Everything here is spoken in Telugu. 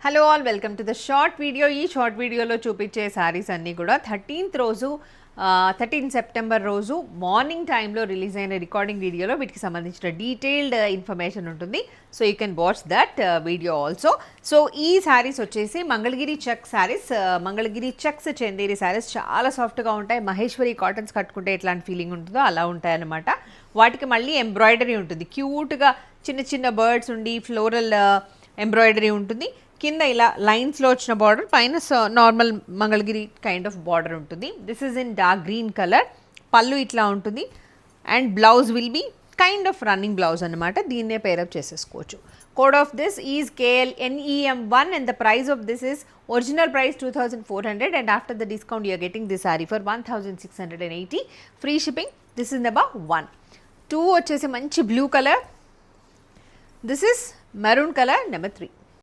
Hello all, welcome to the short video. ఈ షార్ట్ వీడియోలో చూపించే శారీస్ అన్నీ కూడా 13 సెప్టెంబర్ రోజు మార్నింగ్ టైంలో రిలీజ్ అయిన రికార్డింగ్ వీడియోలో వీటికి సంబంధించిన డీటెయిల్డ్ ఇన్ఫర్మేషన్ ఉంటుంది. So you can watch that video also. So ఈ శారీస్ వచ్చేసి మంగళగిరి చెక్ శారీస్, మంగళగిరి చెక్స్ చందేరి శారీస్ చాలా సాఫ్ట్గా ఉంటాయి. మహేశ్వరి కాటన్స్ కట్టుకుంటే ఎట్లాంటి ఫీలింగ్ ఉంటుందో అలా ఉంటాయి అన్నమాట. వాటికి మళ్ళీ ఎంబ్రాయిడరీ ఉంటుంది, క్యూట్గా చిన్న చిన్న బర్డ్స్ ఉండి ఫ్లోరల్ ఎంబ్రాయిడరీ ఉంటుంది. కింద ఇలా లైన్స్లో వచ్చిన బార్డర్, పైన normal Mangalagiri kind of border ఉంటుంది. This is in dark green colour. పళ్ళు ఇట్లా ఉంటుంది and blouse will be kind of running blouse అనమాట. దీన్నే పేరప్ చేసేసుకోవచ్చు. Code of this is KLNEM1 and the price of this is original price 2400 and after the discount you are getting this saree for 1680. Free shipping. This is number 1. 2 వచ్చేసి మంచి blue colour. This is maroon color number 3.